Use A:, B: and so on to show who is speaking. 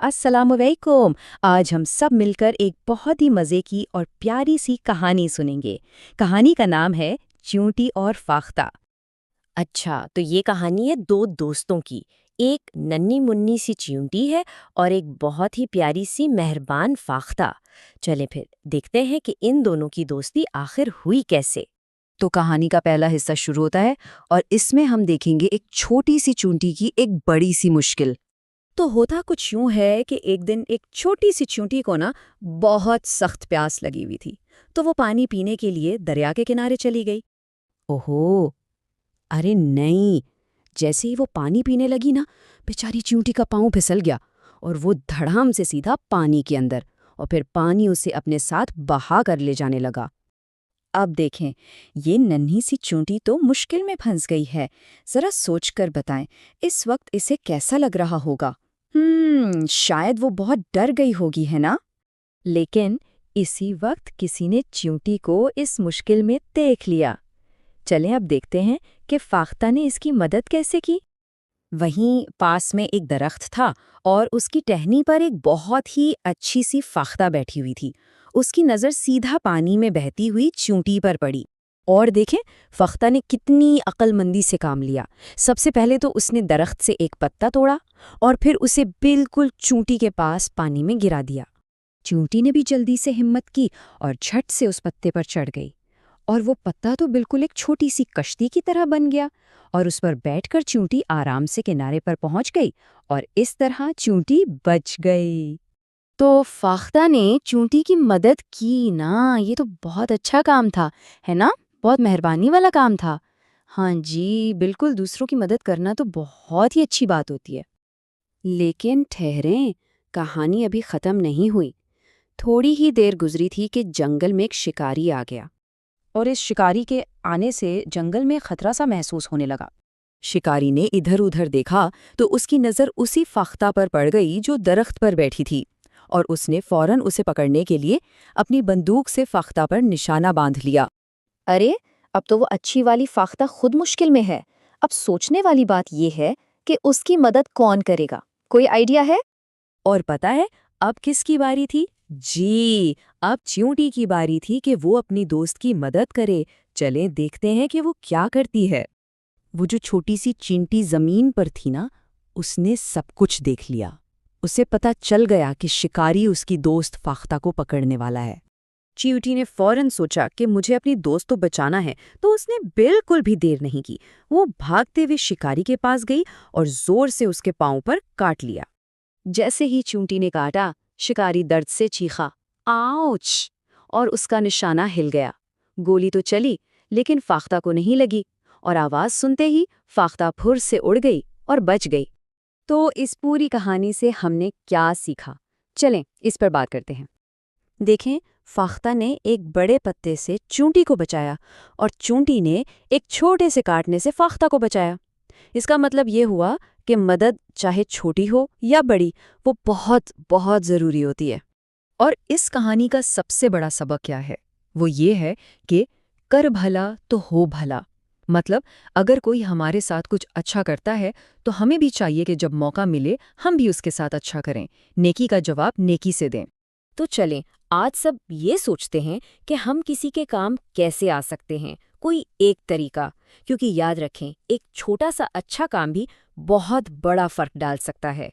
A: अस्सलामुअलैकुम। आज हम सब मिलकर एक बहुत ही मज़े की और प्यारी सी कहानी सुनेंगे। कहानी का नाम है चींटी और फाख्ता।
B: अच्छा, तो ये कहानी है दो दोस्तों की। एक नन्ही मुन्नी सी चींटी है और एक बहुत ही प्यारी सी मेहरबान फाख्ता। चले फिर देखते हैं कि इन दोनों की दोस्ती आखिर हुई कैसे।
A: तो कहानी का पहला हिस्सा शुरू होता है और इसमें हम देखेंगे एक छोटी सी चींटी की एक बड़ी सी मुश्किल। तो होता कुछ यूं है कि एक दिन एक छोटी सी चींटी को ना बहुत सख्त प्यास लगी हुई थी। तो वो पानी पीने के लिए दरिया के किनारे चली गई। ओहो, अरे नहीं! जैसे ही वो पानी पीने लगी ना, बेचारी चींटी का पाँव फिसल गया और वो धड़ाम से सीधा पानी के अंदर, और फिर पानी उसे अपने साथ बहा कर ले जाने लगा। अब देखें, ये नन्ही सी चींटी तो मुश्किल में फंस गई है। जरा सोचकर बताएं, इस वक्त इसे कैसा लग रहा होगा? शायद वो बहुत डर गई होगी, है ना? लेकिन इसी वक्त किसी ने चींटी को इस मुश्किल में देख लिया। चलें अब देखते हैं कि फाख्ता ने इसकी मदद कैसे की। वहीं पास में एक दरख्त था और उसकी टहनी पर एक बहुत ही अच्छी सी फाख्ता बैठी हुई थी। उसकी नज़र सीधा पानी में बहती हुई चींटी पर पड़ी। और देखें, फाख्ता ने कितनी अक्लमंदी से काम लिया। सबसे पहले तो उसने दरख्त से एक पत्ता तोड़ा और फिर उसे बिल्कुल चींटी के पास पानी में गिरा दिया। चींटी ने भी जल्दी से हिम्मत की और झट से उस पत्ते पर चढ़ गई। और वो पत्ता तो बिल्कुल एक छोटी सी कश्ती की तरह बन गया और उस पर बैठकर चींटी आराम से किनारे पर पहुंच गई और इस तरह चींटी बच गई। तो फाख्ता ने चींटी की मदद की ना, ये तो बहुत अच्छा काम था, है ना? बहुत मेहरबानी वाला काम था। हाँ जी, बिल्कुल, दूसरों की मदद करना तो बहुत ही अच्छी बात होती है। लेकिन ठहरें, कहानी अभी खत्म नहीं हुई। थोड़ी ही देर गुजरी थी कि जंगल में एक शिकारी आ गया और इस शिकारी के आने से जंगल में खतरा सा महसूस होने लगा। शिकारी ने इधर उधर देखा तो उसकी नज़र उसी फाख्ता पर पड़ गई जो दरख्त पर बैठी थी, और उसने फौरन उसे पकड़ने के लिए अपनी बंदूक से फाख्ता पर निशाना बांध लिया।
B: अरे, अब तो वो अच्छी वाली फाख्ता खुद मुश्किल में है। अब सोचने वाली बात ये है कि उसकी मदद कौन करेगा। कोई आइडिया है?
A: और पता है अब किसकी बारी थी? जी, अब चींटी की बारी थी कि वो अपनी दोस्त की मदद करे। चलें देखते हैं कि वो क्या करती है। वो जो छोटी सी चींटी जमीन पर थी ना, उसने सब कुछ देख लिया। उसे पता चल गया कि शिकारी उसकी दोस्त फाख्ता को पकड़ने वाला है। चींटी ने फौरन सोचा कि मुझे अपनी दोस्त तो बचाना है, तो उसने बिल्कुल भी देर नहीं की। वो भागते हुए शिकारी के पास गई और जोर से उसके पांव पर काट लिया। जैसे ही चींटी ने काटा, शिकारी दर्द से चीखा, आउच! और उसका निशाना हिल गया। गोली तो चली, लेकिन फाख्ता को नहीं लगी, और आवाज सुनते ही फाख्ता फुर से उड़ गई और बच गई। तो इस पूरी कहानी से हमने क्या सीखा? चलें इस पर बात करते हैं। देखें, फाख्ता ने एक बड़े पत्ते से चींटी को बचाया और चींटी ने एक छोटे से काटने से फाख्ता को बचाया। इसका मतलब ये हुआ कि मदद चाहे छोटी हो या बड़ी, वो बहुत बहुत ज़रूरी होती है। और इस कहानी का सबसे बड़ा सबक क्या है? वो ये है कि कर भला तो हो भला। मतलब अगर कोई हमारे साथ कुछ अच्छा करता है तो हमें भी चाहिए कि जब मौका मिले हम भी उसके साथ अच्छा करें, नेकी का जवाब नेकी से दें।
B: तो चलें, आज सब ये सोचते हैं कि हम किसी के काम कैसे आ सकते हैं, कोई एक तरीका। क्योंकि याद रखें, एक छोटा सा अच्छा काम भी बहुत बड़ा फर्क डाल सकता है।